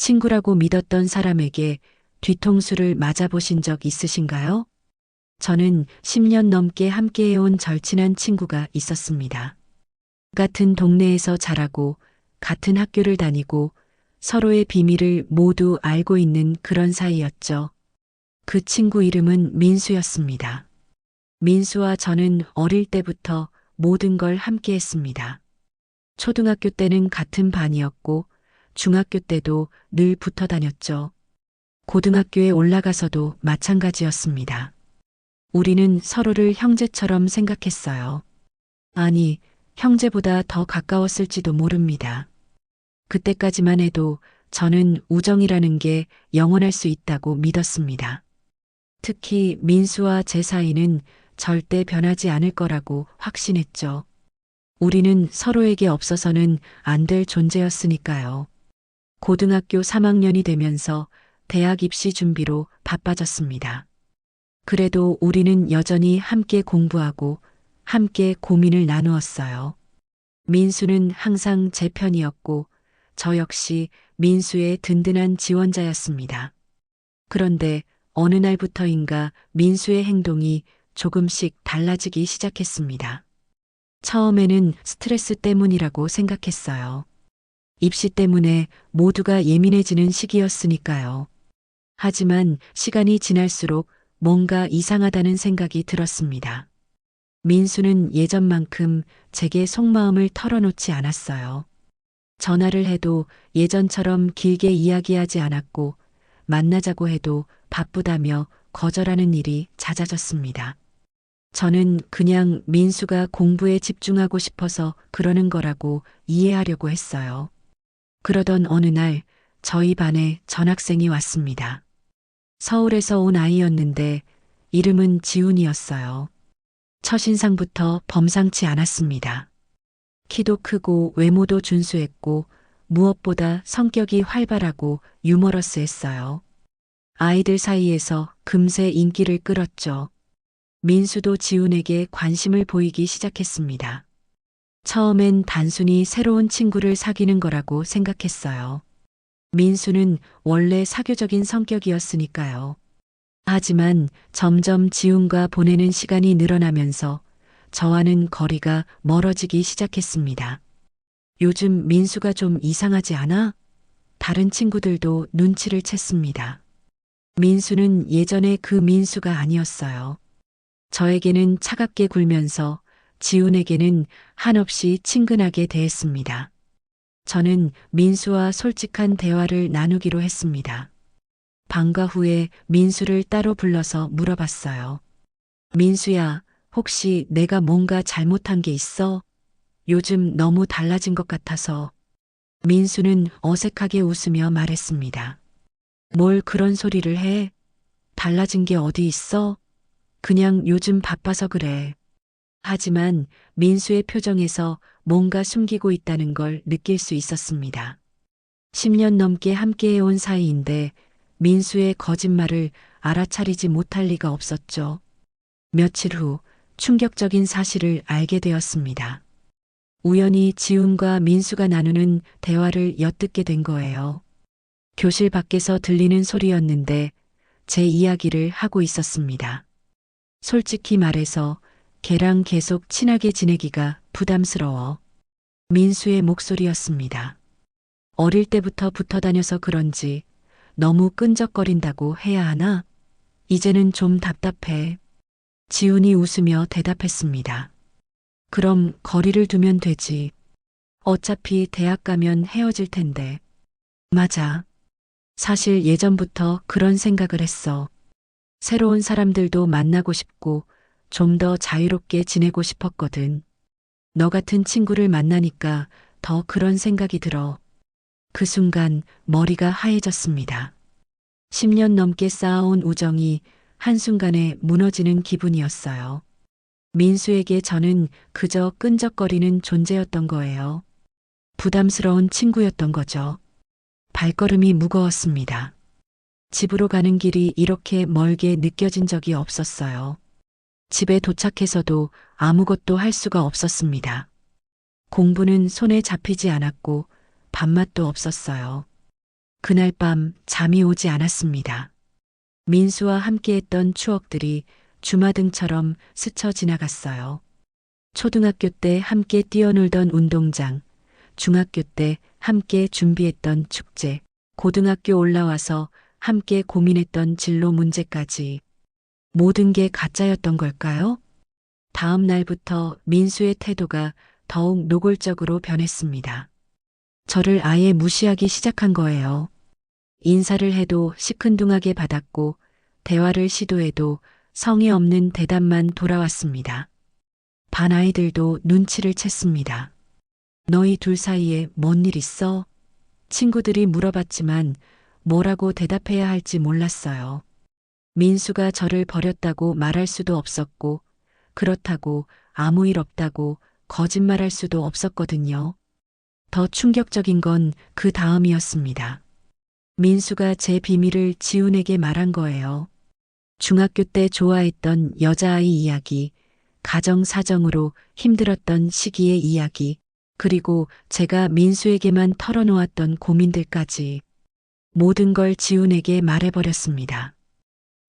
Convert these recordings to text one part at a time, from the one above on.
친구라고 믿었던 사람에게 뒤통수를 맞아보신 적 있으신가요? 저는 10년 넘게 함께해온 절친한 친구가 있었습니다. 같은 동네에서 자라고 같은 학교를 다니고 서로의 비밀을 모두 알고 있는 그런 사이였죠. 그 친구 이름은 민수였습니다. 민수와 저는 어릴 때부터 모든 걸 함께 했습니다. 초등학교 때는 같은 반이었고 중학교 때도 늘 붙어 다녔죠. 고등학교에 올라가서도 마찬가지였습니다. 우리는 서로를 형제처럼 생각했어요. 아니, 형제보다 더 가까웠을지도 모릅니다. 그때까지만 해도 저는 우정이라는 게 영원할 수 있다고 믿었습니다. 특히 민수와 제 사이는 절대 변하지 않을 거라고 확신했죠. 우리는 서로에게 없어서는 안 될 존재였으니까요. 고등학교 3학년이 되면서 대학 입시 준비로 바빠졌습니다. 그래도 우리는 여전히 함께 공부하고 함께 고민을 나누었어요. 민수는 항상 제 편이었고 저 역시 민수의 든든한 지원자였습니다. 그런데 어느 날부터인가 민수의 행동이 조금씩 달라지기 시작했습니다. 처음에는 스트레스 때문이라고 생각했어요. 입시 때문에 모두가 예민해지는 시기였으니까요. 하지만 시간이 지날수록 뭔가 이상하다는 생각이 들었습니다. 민수는 예전만큼 제게 속마음을 털어놓지 않았어요. 전화를 해도 예전처럼 길게 이야기하지 않았고 만나자고 해도 바쁘다며 거절하는 일이 잦아졌습니다. 저는 그냥 민수가 공부에 집중하고 싶어서 그러는 거라고 이해하려고 했어요. 그러던 어느 날 저희 반에 전학생이 왔습니다. 서울에서 온 아이였는데 이름은 지훈이었어요. 첫인상부터 범상치 않았습니다. 키도 크고 외모도 준수했고 무엇보다 성격이 활발하고 유머러스했어요. 아이들 사이에서 금세 인기를 끌었죠. 민수도 지훈에게 관심을 보이기 시작했습니다. 처음엔 단순히 새로운 친구를 사귀는 거라고 생각했어요. 민수는 원래 사교적인 성격이었으니까요. 하지만 점점 지훈과 보내는 시간이 늘어나면서 저와는 거리가 멀어지기 시작했습니다. 요즘 민수가 좀 이상하지 않아? 다른 친구들도 눈치를 챘습니다. 민수는 예전의 그 민수가 아니었어요. 저에게는 차갑게 굴면서 지훈에게는 한없이 친근하게 대했습니다. 저는 민수와 솔직한 대화를 나누기로 했습니다. 방과 후에 민수를 따로 불러서 물어봤어요. 민수야, 혹시 내가 뭔가 잘못한 게 있어? 요즘 너무 달라진 것 같아서. 민수는 어색하게 웃으며 말했습니다. 뭘 그런 소리를 해? 달라진 게 어디 있어? 그냥 요즘 바빠서 그래. 하지만 민수의 표정에서 뭔가 숨기고 있다는 걸 느낄 수 있었습니다. 10년 넘게 함께해온 사이인데 민수의 거짓말을 알아차리지 못할 리가 없었죠. 며칠 후 충격적인 사실을 알게 되었습니다. 우연히 지훈과 민수가 나누는 대화를 엿듣게 된 거예요. 교실 밖에서 들리는 소리였는데 제 이야기를 하고 있었습니다. 솔직히 말해서 걔랑 계속 친하게 지내기가 부담스러워. 민수의 목소리였습니다. 어릴 때부터 붙어 다녀서 그런지 너무 끈적거린다고 해야 하나? 이제는 좀 답답해. 지훈이 웃으며 대답했습니다. 그럼 거리를 두면 되지. 어차피 대학 가면 헤어질 텐데. 맞아. 사실 예전부터 그런 생각을 했어. 새로운 사람들도 만나고 싶고 좀 더 자유롭게 지내고 싶었거든. 너 같은 친구를 만나니까 더 그런 생각이 들어. 그 순간 머리가 하얘졌습니다. 10년 넘게 쌓아온 우정이 한순간에 무너지는 기분이었어요. 민수에게 저는 그저 끈적거리는 존재였던 거예요. 부담스러운 친구였던 거죠. 발걸음이 무거웠습니다. 집으로 가는 길이 이렇게 멀게 느껴진 적이 없었어요. 집에 도착해서도 아무것도 할 수가 없었습니다. 공부는 손에 잡히지 않았고 밥맛도 없었어요. 그날 밤 잠이 오지 않았습니다. 민수와 함께했던 추억들이 주마등처럼 스쳐 지나갔어요. 초등학교 때 함께 뛰어놀던 운동장, 중학교 때 함께 준비했던 축제, 고등학교 올라와서 함께 고민했던 진로 문제까지 모든 게 가짜였던 걸까요? 다음 날부터 민수의 태도가 더욱 노골적으로 변했습니다. 저를 아예 무시하기 시작한 거예요. 인사를 해도 시큰둥하게 받았고, 대화를 시도해도 성의 없는 대답만 돌아왔습니다. 반 아이들도 눈치를 챘습니다. 너희 둘 사이에 뭔 일 있어? 친구들이 물어봤지만 뭐라고 대답해야 할지 몰랐어요. 민수가 저를 버렸다고 말할 수도 없었고, 그렇다고 아무 일 없다고 거짓말할 수도 없었거든요. 더 충격적인 건 그 다음이었습니다. 민수가 제 비밀을 지훈에게 말한 거예요. 중학교 때 좋아했던 여자아이 이야기, 가정 사정으로 힘들었던 시기의 이야기, 그리고 제가 민수에게만 털어놓았던 고민들까지 모든 걸 지훈에게 말해버렸습니다.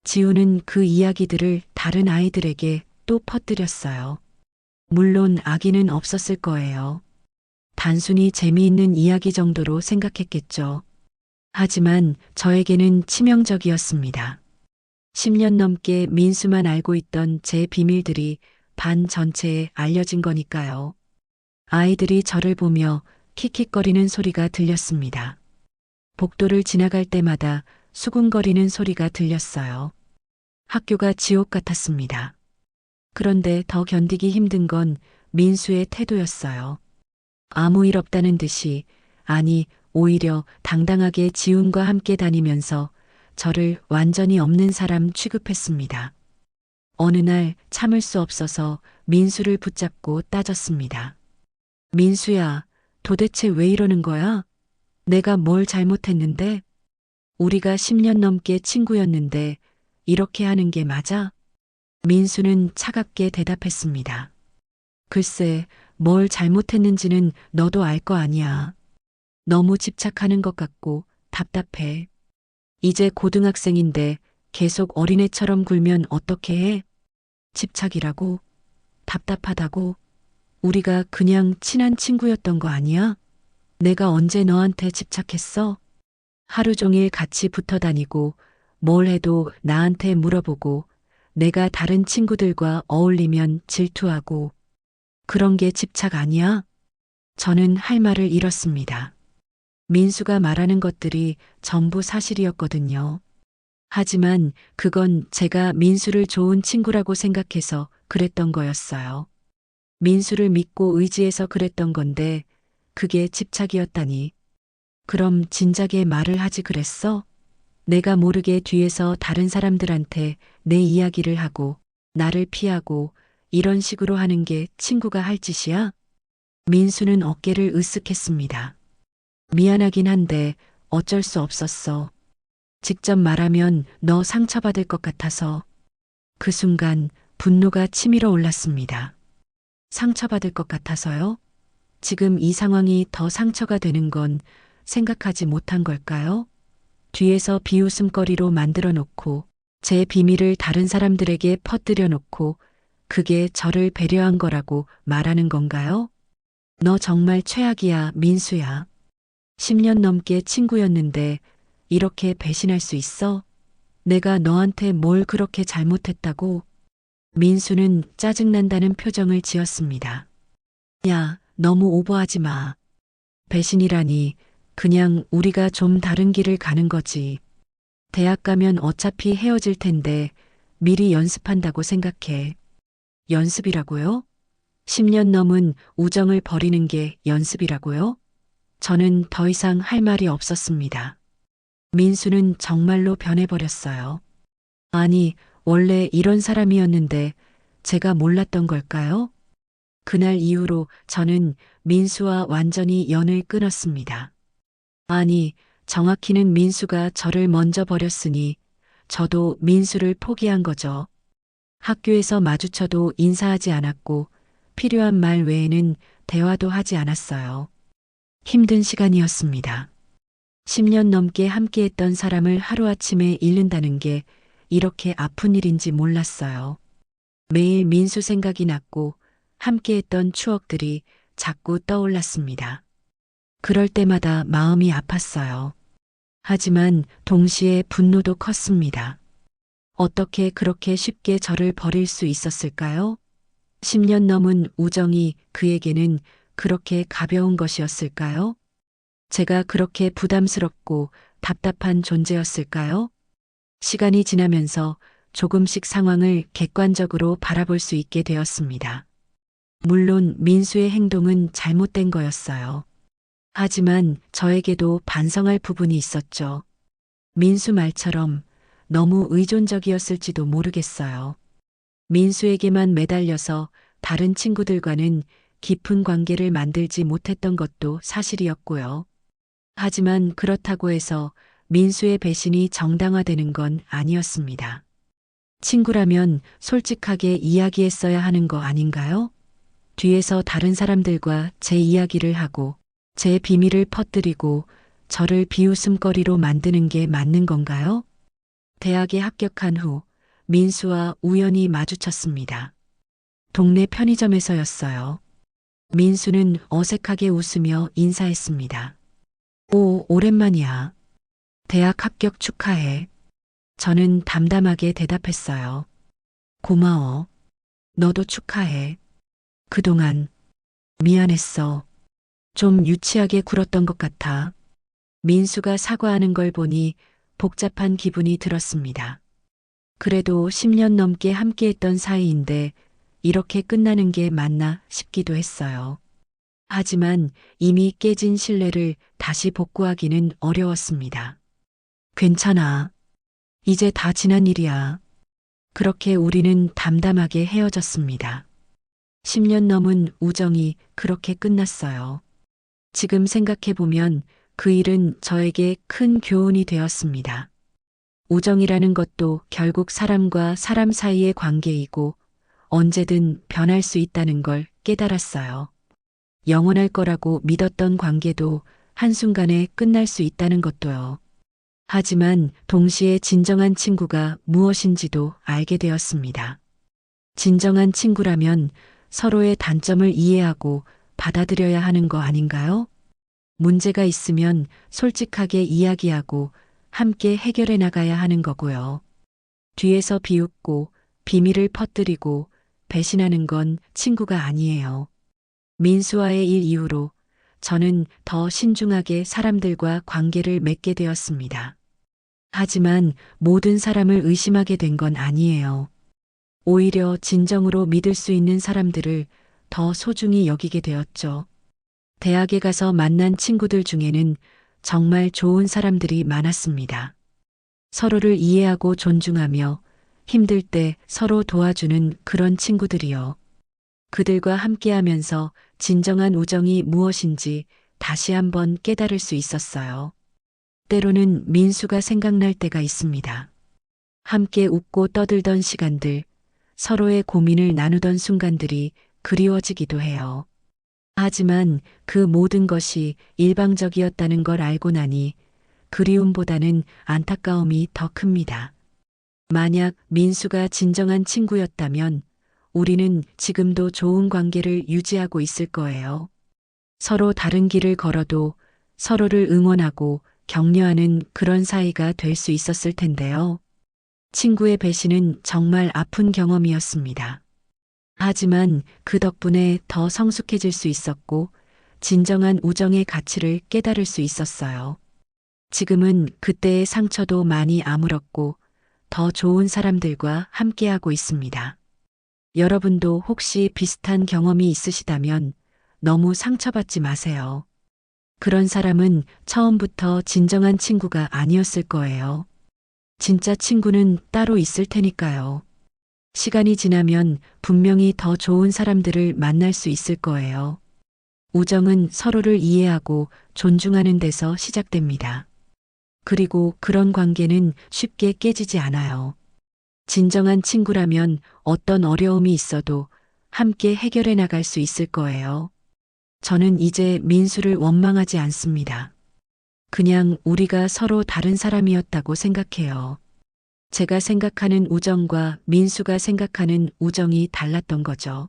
지훈은 그 이야기들을 다른 아이들에게 또 퍼뜨렸어요. 물론 악의는 없었을 거예요. 단순히 재미있는 이야기 정도로 생각했겠죠. 하지만 저에게는 치명적이었습니다. 10년 넘게 민수만 알고 있던 제 비밀들이 반 전체에 알려진 거니까요. 아이들이 저를 보며 킥킥거리는 소리가 들렸습니다. 복도를 지나갈 때마다 수군거리는 소리가 들렸어요. 학교가 지옥 같았습니다. 그런데 더 견디기 힘든 건 민수의 태도였어요. 아무 일 없다는 듯이, 아니, 오히려 당당하게 지훈과 함께 다니면서 저를 완전히 없는 사람 취급했습니다. 어느 날 참을 수 없어서 민수를 붙잡고 따졌습니다. 민수야, 도대체 왜 이러는 거야? 내가 뭘 잘못했는데? 우리가 10년 넘게 친구였는데 이렇게 하는 게 맞아? 민수는 차갑게 대답했습니다. 글쎄, 뭘 잘못했는지는 너도 알 거 아니야. 너무 집착하는 것 같고 답답해. 이제 고등학생인데 계속 어린애처럼 굴면 어떻게 해? 집착이라고? 답답하다고? 우리가 그냥 친한 친구였던 거 아니야? 내가 언제 너한테 집착했어? 하루 종일 같이 붙어 다니고 뭘 해도 나한테 물어보고 내가 다른 친구들과 어울리면 질투하고 그런 게 집착 아니야? 저는 할 말을 잃었습니다. 민수가 말하는 것들이 전부 사실이었거든요. 하지만 그건 제가 민수를 좋은 친구라고 생각해서 그랬던 거였어요. 민수를 믿고 의지해서 그랬던 건데 그게 집착이었다니. 그럼 진작에 말을 하지 그랬어? 내가 모르게 뒤에서 다른 사람들한테 내 이야기를 하고 나를 피하고 이런 식으로 하는 게 친구가 할 짓이야? 민수는 어깨를 으쓱했습니다. 미안하긴 한데 어쩔 수 없었어. 직접 말하면 너 상처받을 것 같아서. 그 순간 분노가 치밀어 올랐습니다. 상처받을 것 같아서요? 지금 이 상황이 더 상처가 되는 건 생각하지 못한 걸까요? 뒤에서 비웃음거리로 만들어 놓고 제 비밀을 다른 사람들에게 퍼뜨려 놓고 그게 저를 배려한 거라고 말하는 건가요? 너 정말 최악이야, 민수야. 10년 넘게 친구였는데 이렇게 배신할 수 있어? 내가 너한테 뭘 그렇게 잘못했다고? 민수는 짜증난다는 표정을 지었습니다. 야, 너무 오버하지 마. 배신이라니, 그냥 우리가 좀 다른 길을 가는 거지. 대학 가면 어차피 헤어질 텐데 미리 연습한다고 생각해. 연습이라고요? 10년 넘은 우정을 버리는 게 연습이라고요? 저는 더 이상 할 말이 없었습니다. 민수는 정말로 변해버렸어요. 아니, 원래 이런 사람이었는데 제가 몰랐던 걸까요? 그날 이후로 저는 민수와 완전히 연을 끊었습니다. 아니, 정확히는 민수가 저를 먼저 버렸으니 저도 민수를 포기한 거죠. 학교에서 마주쳐도 인사하지 않았고 필요한 말 외에는 대화도 하지 않았어요. 힘든 시간이었습니다. 10년 넘게 함께했던 사람을 하루아침에 잃는다는 게 이렇게 아픈 일인지 몰랐어요. 매일 민수 생각이 났고 함께했던 추억들이 자꾸 떠올랐습니다. 그럴 때마다 마음이 아팠어요. 하지만 동시에 분노도 컸습니다. 어떻게 그렇게 쉽게 저를 버릴 수 있었을까요? 10년 넘은 우정이 그에게는 그렇게 가벼운 것이었을까요? 제가 그렇게 부담스럽고 답답한 존재였을까요? 시간이 지나면서 조금씩 상황을 객관적으로 바라볼 수 있게 되었습니다. 물론 민수의 행동은 잘못된 거였어요. 하지만 저에게도 반성할 부분이 있었죠. 민수 말처럼 너무 의존적이었을지도 모르겠어요. 민수에게만 매달려서 다른 친구들과는 깊은 관계를 만들지 못했던 것도 사실이었고요. 하지만 그렇다고 해서 민수의 배신이 정당화되는 건 아니었습니다. 친구라면 솔직하게 이야기했어야 하는 거 아닌가요? 뒤에서 다른 사람들과 제 이야기를 하고 제 비밀을 퍼뜨리고 저를 비웃음거리로 만드는 게 맞는 건가요? 대학에 합격한 후 민수와 우연히 마주쳤습니다. 동네 편의점에서였어요. 민수는 어색하게 웃으며 인사했습니다. 오, 오랜만이야. 대학 합격 축하해. 저는 담담하게 대답했어요. 고마워. 너도 축하해. 그동안 미안했어. 좀 유치하게 굴었던 것 같아. 민수가 사과하는 걸 보니 복잡한 기분이 들었습니다. 그래도 10년 넘게 함께했던 사이인데 이렇게 끝나는 게 맞나 싶기도 했어요. 하지만 이미 깨진 신뢰를 다시 복구하기는 어려웠습니다. 괜찮아. 이제 다 지난 일이야. 그렇게 우리는 담담하게 헤어졌습니다. 10년 넘은 우정이 그렇게 끝났어요. 지금 생각해보면 그 일은 저에게 큰 교훈이 되었습니다. 우정이라는 것도 결국 사람과 사람 사이의 관계이고 언제든 변할 수 있다는 걸 깨달았어요. 영원할 거라고 믿었던 관계도 한순간에 끝날 수 있다는 것도요. 하지만 동시에 진정한 친구가 무엇인지도 알게 되었습니다. 진정한 친구라면 서로의 단점을 이해하고 받아들여야 하는 거 아닌가요? 문제가 있으면 솔직하게 이야기하고 함께 해결해 나가야 하는 거고요. 뒤에서 비웃고 비밀을 퍼뜨리고 배신하는 건 친구가 아니에요. 민수와의 일 이후로 저는 더 신중하게 사람들과 관계를 맺게 되었습니다. 하지만 모든 사람을 의심하게 된 건 아니에요. 오히려 진정으로 믿을 수 있는 사람들을 더 소중히 여기게 되었죠. 대학에 가서 만난 친구들 중에는 정말 좋은 사람들이 많았습니다. 서로를 이해하고 존중하며 힘들 때 서로 도와주는 그런 친구들이요. 그들과 함께하면서 진정한 우정이 무엇인지 다시 한번 깨달을 수 있었어요. 때로는 민수가 생각날 때가 있습니다. 함께 웃고 떠들던 시간들, 서로의 고민을 나누던 순간들이 그리워지기도 해요. 하지만 그 모든 것이 일방적이었다는 걸 알고 나니 그리움보다는 안타까움이 더 큽니다. 만약 민수가 진정한 친구였다면 우리는 지금도 좋은 관계를 유지하고 있을 거예요. 서로 다른 길을 걸어도 서로를 응원하고 격려하는 그런 사이가 될 수 있었을 텐데요. 친구의 배신은 정말 아픈 경험이었습니다. 하지만 그 덕분에 더 성숙해질 수 있었고 진정한 우정의 가치를 깨달을 수 있었어요. 지금은 그때의 상처도 많이 아물었고 더 좋은 사람들과 함께하고 있습니다. 여러분도 혹시 비슷한 경험이 있으시다면 너무 상처받지 마세요. 그런 사람은 처음부터 진정한 친구가 아니었을 거예요. 진짜 친구는 따로 있을 테니까요. 시간이 지나면 분명히 더 좋은 사람들을 만날 수 있을 거예요. 우정은 서로를 이해하고 존중하는 데서 시작됩니다. 그리고 그런 관계는 쉽게 깨지지 않아요. 진정한 친구라면 어떤 어려움이 있어도 함께 해결해 나갈 수 있을 거예요. 저는 이제 민수를 원망하지 않습니다. 그냥 우리가 서로 다른 사람이었다고 생각해요. 제가 생각하는 우정과 민수가 생각하는 우정이 달랐던 거죠.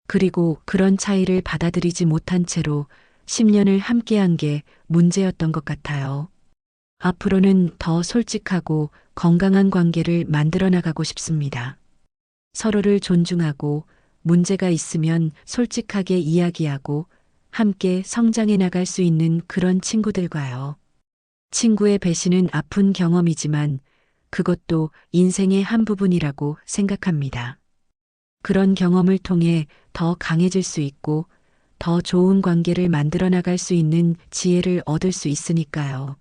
그리고 그런 차이를 받아들이지 못한 채로 10년을 함께한 게 문제였던 것 같아요. 앞으로는 더 솔직하고 건강한 관계를 만들어 나가고 싶습니다. 서로를 존중하고 문제가 있으면 솔직하게 이야기하고 함께 성장해 나갈 수 있는 그런 친구들과요. 친구의 배신은 아픈 경험이지만 그것도 인생의 한 부분이라고 생각합니다. 그런 경험을 통해 더 강해질 수 있고 더 좋은 관계를 만들어 나갈 수 있는 지혜를 얻을 수 있으니까요.